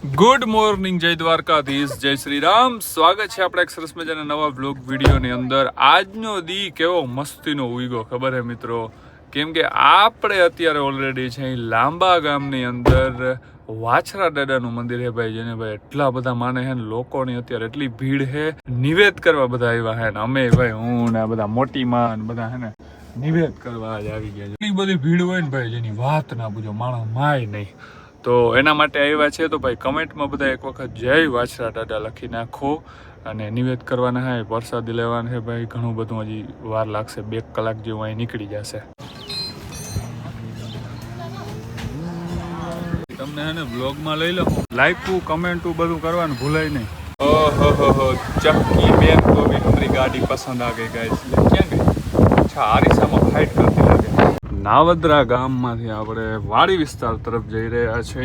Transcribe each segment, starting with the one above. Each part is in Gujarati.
ગુડ મોર્નિંગ, જય દ્વારકાધીશ, જય શ્રી રામ. સ્વાગત છે આપણે એક સરસ મજાના નવા વ્લોગ વિડીયોની અંદર. આજનો દી કેવો મસ્તીનો ઉઈગો ખબર હે મિત્રો, કેમ કે આપણે અત્યારે ઓલરેડી છે લાંબા ગામની અંદર વાછરા દાદાનું મંદિર હે ભાઈ, જેને ભાઈ એટલા બધા માને હે ને લોકોની અત્યારે એટલી ભીડ હે. નિવેદ કરવા બધા આવ્યા હે ને અમે ભાઈ, હું ને બધા મોટી માં બધા હે ને નિવેદ કરવા જ આવી ગયા. એટલી બધી ભીડ હોય ને ભાઈ, જેની વાત ના પૂછો, માણસ માય નહીં. તો એના માટે આવ્યા છે. તો ભાઈ કમેન્ટમાં બધા એક વખત જય વાછરા દાદા લખી નાખો અને નિવેદ કરવાના હે, પ્રસાદી લેવાના છે ભાઈ. ઘણું બધું હજી વાર લાગશે, 2 કલાક જેવું અહીં નીકળી જશે. તમને હે ને બ્લોગમાં લઈ લો, લાઈકું કમેન્ટું બધું કરવાનું ભૂલાય નહીં. ઓહો ચક્કી બેન તો બી હમારી ગાડી પસંદ આ ગઈ ગાઈસ. ક્યાં ગઈ? અચ્છા, આરીસામાં ફાઇટ કરતી લાગે. નાવદરા ગામમાંથી આપણે વાડી વિસ્તાર તરફ જઈ રહ્યા છે.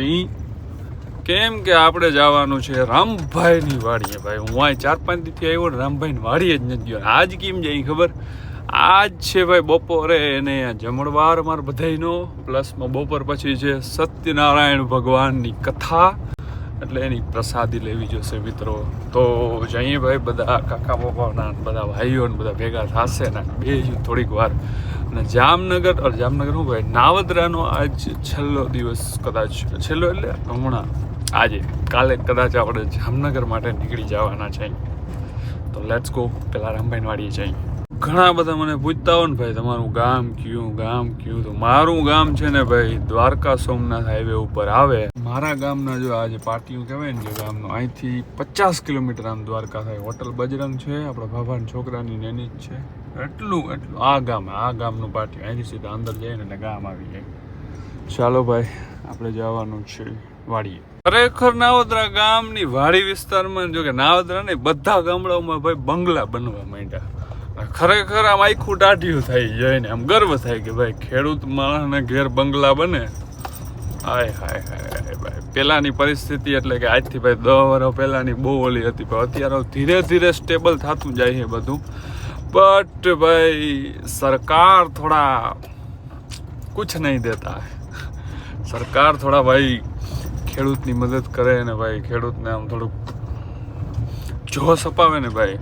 કેમ કે આપણે જવાનું છે રામભાઈની વાડીએ ભાઈ. હું અહીં 4-5 દીથી આવ્યો ને રામભાઈની વાડીએ જ નથી ગયો. આજ કેમ જાય ખબર? આજ છે ભાઈ બપોરે એને જમણવાર માર બધાયનો, પ્લસમાં બપોર પછી છે સત્યનારાયણ ભગવાનની કથા, એટલે એની પ્રસાદી લેવી જોશે મિત્રો. તો જઈએ ભાઈ, બધા કાકા બાપાના બધા ભાઈઓ ને બધા ભેગા થશે ને બેસી થોડીક વાર. અને જામનગર શું ભાઈ, નાવદરાનો આજ છેલ્લો દિવસ, કદાચ છેલ્લો એટલે હમણાં આજે કાલે કદાચ આપણે જામનગર માટે નીકળી જવાના છે. તો લેટ્સ ગો. પેલા રામભાઈ વાડીએ જઈએ. ઘણા બધા મને પૂછતા હોય ને ભાઈ, તમારું ગામ કયું? તો મારું ગામ છે ને ભાઈ દ્વારકા સોમનાથ હાઈવે ઉપર આવે. મારા ગામના જો આજે પાટિયું કહેવાય ને, જે ગામનું અહીંથી 50 કિલોમીટર આમ દ્વારકા થાય. હોટલ બજરંગ છે, આપણા ભાભાના છોકરાની નેની જ છે. એટલું આ ગામનું પાટિયું. અહીંથી સીધા અંદર જાય ને એટલે ગામ આવી જાય. ચાલો ભાઈ, આપણે જવાનું છે વાડીએ. ખરેખર નાવદરા ગામની વાડી વિસ્તારમાં જો કે નાવદરા ને બધા ગામડાઓમાં ભાઈ બંગલા બનવા માંડ્યા. ખરેખર આમ આખું ટાઢિયું થઈ જાય ને આમ ગર્વ થાય કે ભાઈ ખેડૂત માણસને ઘેર બંગલા બને. હાય ભાઈ, પેલાની પરિસ્થિતિ એટલે કે આજથી ભાઈ 10 વર્ષ પહેલાની બહુ ઓલી હતી, પણ અત્યારે ધીરે ધીરે સ્ટેબલ થતું જાય છે બધું. બટ ભાઈ સરકાર થોડા કુછ નહીં દેતા. સરકાર થોડા ભાઈ ખેડૂતની મદદ કરે ને ભાઈ, ખેડૂતને આમ થોડુંક જોશ અપાવે ને ભાઈ,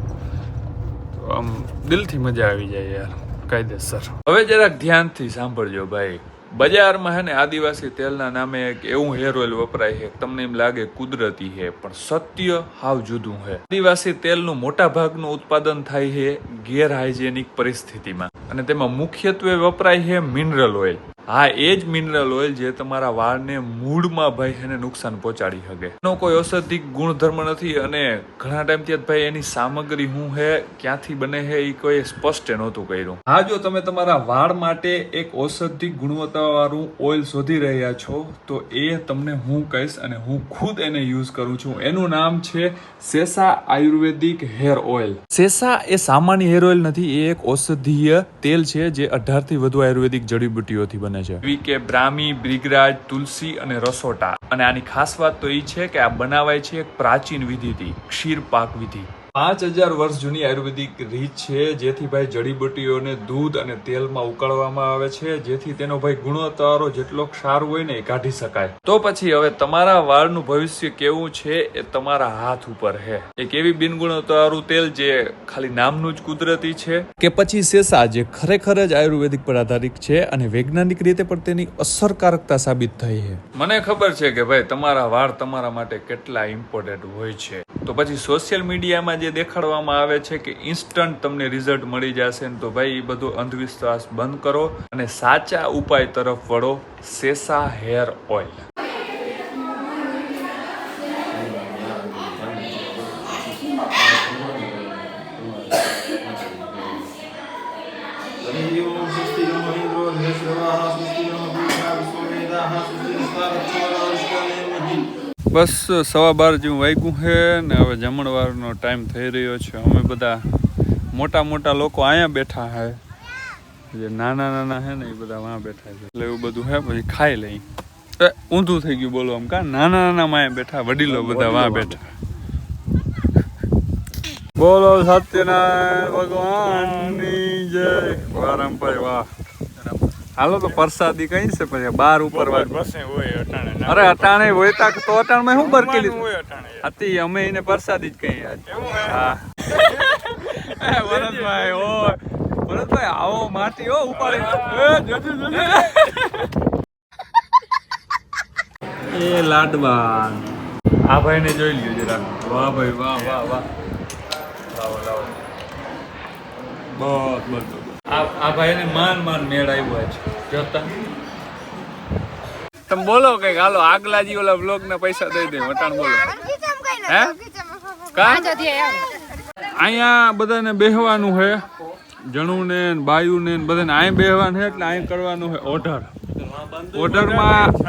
આમ દિલથી મજા આવી જાય યાર, કાયદેસર. હવે જરાક ધ્યાનથી સાંભળજો ભાઈ. બજારમાં હે ને આદિવાસી તેલના નામે એક એવું હેર ઓઇલ વપરાય છે, તમને એમ લાગે કુદરતી છે, પણ સત્ય હાવ જુદું છે. આદિવાસી તેલનું મોટા ભાગનું ઉત્પાદન થાય છે ગેરહાઇજેનિક પરિસ્થિતિમાં, અને તેમાં મુખ્યત્વે વપરાય છે મિનરલ ઓઇલ. હા, એ જ મિનરલ ઓઇલ જે તમારા વાળને મૂળમાં ભાઈ એને નુકસાન પહોંચાડી શકે. એનો કોઈ ઔષધિક ગુણધર્મ નથી, અને ઘણા ટાઈમથી ભાઈ એની સામગ્રી શું છે, ક્યાંથી બને છે, એ કોઈ સ્પષ્ટ નહોતું કર્યું. હા, જો તમે તમારા વાળ માટે એક ઔષધિક ગુણવત્તાવાળું ઓઇલ શોધી રહ્યા છો, તો એ તમને હું કહીશ, અને હું ખુદ એને યુઝ કરું છું. એનું નામ છે સેસા આયુર્વેદિક હેર ઓઇલ. સેસા એ સામાન્ય હેર ઓઇલ નથી, એ એક ઔષધીય તેલ છે જે 18 થી વધુ આયુર્વેદિક જડીબુટ્ટીઓથી બને છે, એવી કે બ્રાહ્મી, બ્રિગરાજ, તુલસી અને રસોટા. અને આની ખાસ વાત તો એ છે કે આ બનાવાય છે એક પ્રાચીન વિધિથી, ક્ષીર પાક વિધિ. 5000 વર્ષ જૂની આયુર્વેદિક રીત છે, જેથી ભાઈ જડીબુટ્ટીઓને દૂધ અને તેલમાં ઉકાળવામાં આવે છે, જેથી તેનો ભાઈ ગુણવત્તાવાળો જેટલો સારું હોય ને એ કાઢી શકાય. તો પછી હવે તમારા વાળનું ભવિષ્ય કેવું છે એ તમારા હાથ ઉપર છે. એક એવી બિનગુણવત્તાવાળું તેલ જે ખાલી નામનું જ કુદરતી છે, કે પછી સેસા જે ખરેખર જ આયુર્વેદિક પર આધારિત છે અને વૈજ્ઞાનિક રીતે પણ તેની અસરકારકતા સાબિત થઈ છે. મને ખબર છે કે ભાઈ તમારા વાળ તમારા માટે કેટલા ઇમ્પોર્ટન્ટ હોય છે. તો પછી સોશિયલ મીડિયામાં જે દેખાડવામાં આવે છે કે ઇન્સ્ટન્ટ તમને રિઝલ્ટ મળી જશે, તો ભાઈ એ બધો અંધવિશ્વાસ બંધ કરો અને સાચા ઉપાય તરફ વળો. સેસા હેર ઓઇલ. બસ 12:15 જેવું વાગ્યું છે ને હવે જમણવારનો ટાઈમ થઈ રહ્યો છે. અમે બધા મોટા લોકો અહીંયા બેઠા છે, જે નાના છે ને એ બધા વાં બેઠા છે, એટલે એવું બધું છે. પછી ખાઈ લઈ. ઊંધું થઈ ગયું બોલો આમ, કા નાના માં બેઠા, વડીલો બધા વાં બેઠા. બોલો સત્યનારાયણ ભગવાનની જય. વાહ રામભાઈ વાહ. હાલો તો પ્રસાદી કઈ છે પછી બાર ઉપર બસે હોય અટાણે અરે અટાણે હોય તો અટાણમાં શું બરકેલી હોય અટાણે હતી અમે એને પ્રસાદી જ કહીએ એવું હે હા ભરતભાઈ ઓ ભરતભાઈ આવો માટી ઓ ઉપાડી એ લાડવા આ ભાઈને જોઈ લ્યો જરા વાહ ભાઈ વાહ વાહ વાહ લાવો લાવો બસ બસ આ ભાઈને માન મેળ આવ્યો છે જોતા તમે બોલો કઈક હાલો આગલાજી ઓલા બ્લોગ ના પૈસા દઈ દે વટાણ બોલો હે કા અહીંયા બધાને બેહવાનું છે જણું ને બાયુ ને બધાને અહીં બેહવાનું છે એટલે અહીં કરવાનું છે ઓઢરમાં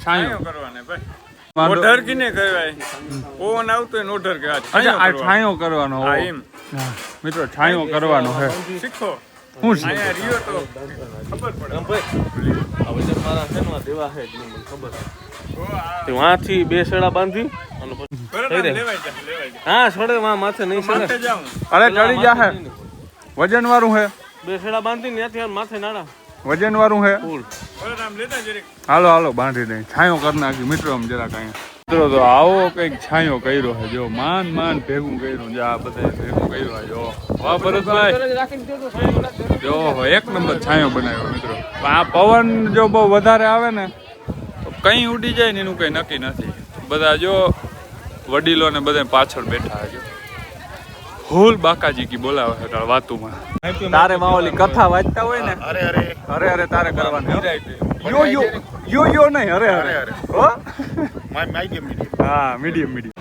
છાંયો કરવાને ભાઈ ઓઢર કિને કહેવાય ઓવન આવતો હોય ઓઢર કે આ છાંયો કરવાનો હા એમ મિત્રો છાંયો કરવાનો છે શીખો શું છે અહીંયા રહ્યો તો ખબર પડે હવે મારા શેનમાં દેવા છે મને ખબર છે વાંથી બે સેડા બાંધી અને બરાબર લેવાય જા હા છોડે માથે નહીં માથે છોડે જાઉં અરે ચડી જાહે વજન વાળું છે બે સેડા બાંધી ત્યાંથી માથે નાડા વજન વાળું છે ફૂલ બરાબર આમ લેતા જરીક હાલો હાલો બાંધી દઈ છાંયો કરી નાખી મિત્રો આમ જરાક અહીંયા મિત્રો તો આવો કઈક છાંયો કર્યો છે જો માન ભેગું કર્યું જે આ બધા ભેગું કર્યું છે જો વાહ ભરતભાઈ જો એક નંબર છાંયો બનાવ્યો મિત્રો આ પવન જો બહુ વધારે આવે ને તો કઈ ઉડી જાય ને એનું કઈ નક્કી નથી બધા જો વડીલો ને બધા પાછળ બેઠા છે ફૂલ બાકાજી કી બોલાવે છે વાતુમાં તારે માં ઓલી કથા વાંચતા હોય ને અરે અરે અરે અરે તારે કરવાનું યો નહીં અરે અરે હો હા મીડિયમ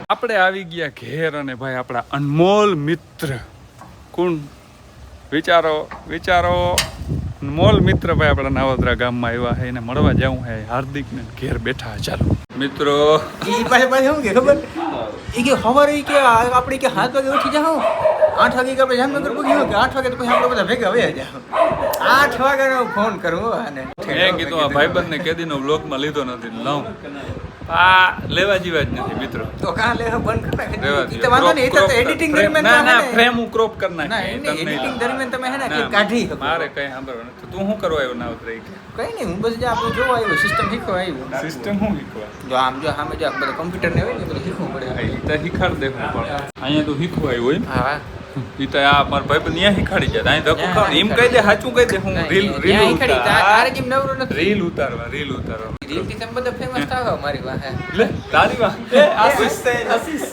આપણે આવી ગયા ઘેર અને ભાઈ આપણા અનમોલ મિત્ર કોણ વિચારો અનમોલ મિત્ર ભાઈ આપણા નાવદરા ગામમાં આવ્યા છે એને મળવા જવું છે હાર્દિક ને ઘેર બેઠા ચાલો મિત્રો ઈ પાસે શું કે ખબર ઈ કે સવારે ઈ કે આપણે કે 7 વાગે ઉઠી જાવ 8 વાગે કે આપણે જામનગર પૂગ્યું કે 8 વાગે તો પછી આપણે બધા ભેગા વયા જાવ 8 વાગ્યાનો ફોન કરવો અને મેં કીધું આ ભાઈબંધને કેદીનો વ્લોગમાં લીધો નથી લઉં આ લેવા જેવા જ નથી મિત્રો તો કાં લે બંધ કરી નાખે લેવા ઈ તો વાંધો નહીં એ તો એડિટિંગ દરમિયાન ના ફ્રેમ હું ક્રોપ કરી ના નાખી એડિટિંગ દરમિયાન તમે હે ને કે કાઢી શકો મારે કઈ સાંભળવા નથી તું શું કરવા આવ્યો નાવદરા કે કઈ નહીં હું બસ જે આપણું જોવા આવ્યો સિસ્ટમ શીખવા આવ્યો સિસ્ટમ શું શીખવા જો આમ જો સામે જો બધા કમ્પ્યુટર ને હોય ને બધું શીખવું પડે એ તો શીખાડ દેવું પણ અહીંયા તો શીખવા આવ્યો એમ હા ઈ તો આ મારા ભાઈ ત્યાં શીખાડી જાય અહીં ધક્કો ખાવ એમ કહી દે સાચું કહી દે હું રીલ તારે કેમ નવરો નથી રીલ ઉતારવા રીલ થી તમે બધા ફેમસ થાવ મારી વાહે લે તારી વાહ આશીષ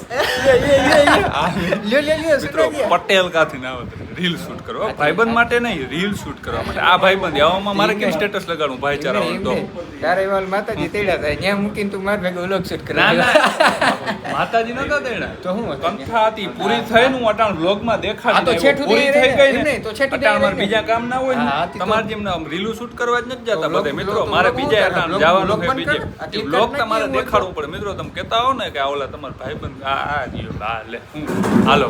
લ્યો મિત્રો પટેલ કાથી ના આવત રીલ શૂટ કરવા ભાઈબંધ માટે નહીં રીલ શૂટ કરવા માટે આ ભાઈબંધ આવામાં મારે કેમ સ્ટેટસ લગાડવું ભાઈચારા તો તારે વાલ માતાજી તેડા થાય ત્યાં મૂકીને તું માર ભેગો વ્લોગ શૂટ કરે ના માતાજી નતા દેડા તો હું કંઠા હતી પૂરી થઈ નું અટાણ વ્લોગ માં આ તો દેખાડી છેઠું પૂરી દે થઈ ગઈ એમ ને નહીં, તો છેઠું દે અટાણ મારે એમ બીજા કામ ના હોય હા, ને આથી તો- તમારે જેમ આમ રીલું શૂટ કરવા જ નથી જતા તો બધા vlog- મિત્રો vlog- મારે vlog બીજા બંધ અટાણ કર, જવાનું vlog છે બંધ બીજે કર. આ clip વ્લોગ કરી તમારે નાખીએ દેખાડવું પડે મિત્રો તમે કહેતા હો ને કે આ ઓલા તમારા ભાઈબંધ આ જીઓ આ લે હાલો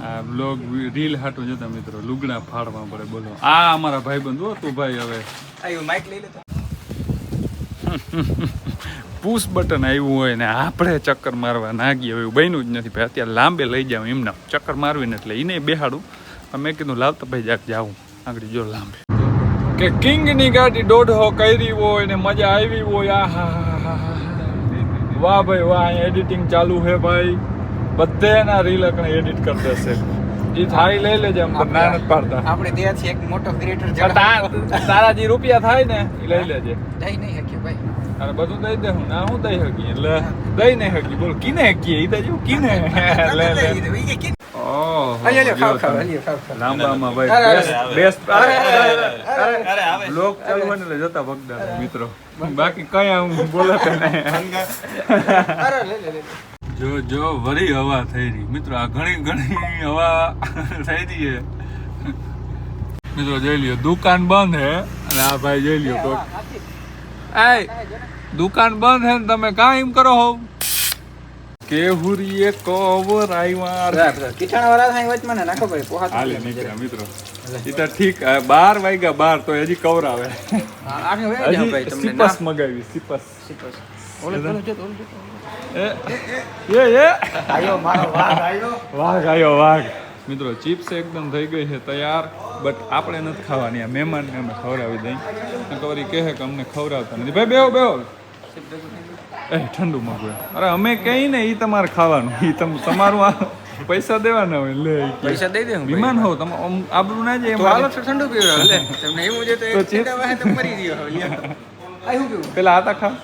આ વ્લોગ રીલ હાટું જતા મિત્રો લુગડા ફાડવા પડે બોલો આ અમારા ભાઈબંધ હો તું ભાઈ હવે આયો માઈક લઈ લે તો પુશ બટન આવ્યું હોય ને આપણે ચક્કર મારવા ના ગયા એવું બન્યું જ નથી ભાઈ અત્યારે લાંબે લઈ જાઉં એમના ચક્કર મારવીને એટલે એને બેહાડું પણ મેં કીધું લાવતા ભાઈ જાક જાઉં આગળ જો લાંબે કે કિંગની ગાડી દોઢો કરી હોય ને મજા આવી હોય આ હા વાહ ભાઈ વાહ અહીંયા એડિટિંગ ચાલુ છે ભાઈ બધાના રીલ અકણે એડિટ કરી દેશે જી થાળી લઈ લેજે આમ તો ના નથી પાડતા આપણે ત્યાંથી એક મોટો ક્રિએટર તારા જે રૂપિયા થાય ને એ લઈ લેજે જઈ નહીં શક્યો ભાઈ અરે બધું દઈ દે હું ના હું દઈ શકી એટલે દઈ નહીં શકી બોલ કિને શકીએ એ તો જેવું કિને લે લે ઓહ લાંબામાં ભાઈ બેસ્ટ બ્લોગ ચાલુ હોય ને એટલે જતા ભગદાર મિત્રો બાકી કઈ હું બોલતો નહીં જો વરી હવા થઈ રહી મિત્રો આ ઘણી હવા થઈ રહી છે મિત્રો જોઈ લ્યો દુકાન બંધ હે અને આ ભાઈ જોઈ લ્યો કોક એ દુકાન બંધ હે ને તમે કાં એમ કરો હો કેહુરીએ કોવર આવ્યા કિટાણા વાળા થાય વચમાં ને નાખો ભાઈ પોહા હાલે નીકળ્યા મિત્રો ઈ તો ઠીક 12 વાગ્યા 12 તો હજી કવર આવે આઠ વાગે જાવ ભાઈ તમને સિપસ મગાવી સિપસ આયો મારો વાઘ આયો. વાઘ આવ્યો વાઘ. મિત્રો ચિપ્સ એકદમ થઈ ગઈ છે તૈયાર, બટ આપણે નથી ખાવાની. આ મહેમાનને અમે ખવડાવી દઈ. કવરી કહે કે અમને ખવડાવતા નથી. ભાઈ બેહો બેહો. એ ઠંડુ મગું. અરે અમે કહીએ ને એ તમારે ખાવાનું, એ તમારું આ પૈસા દેવાના હોય. લે ઈ કે. પૈસા દઈ દે હું વિમાન હોવ તમે આમ આબરૂ ના જાય તો હાલો એમ. તો ઠંડુ પીવડાવો લે તમને એવું છે તો તો એક ચીટા વાહે તો મરી ગયો હવે લ્યો. આ શું કેવું પેલા આતા ખા.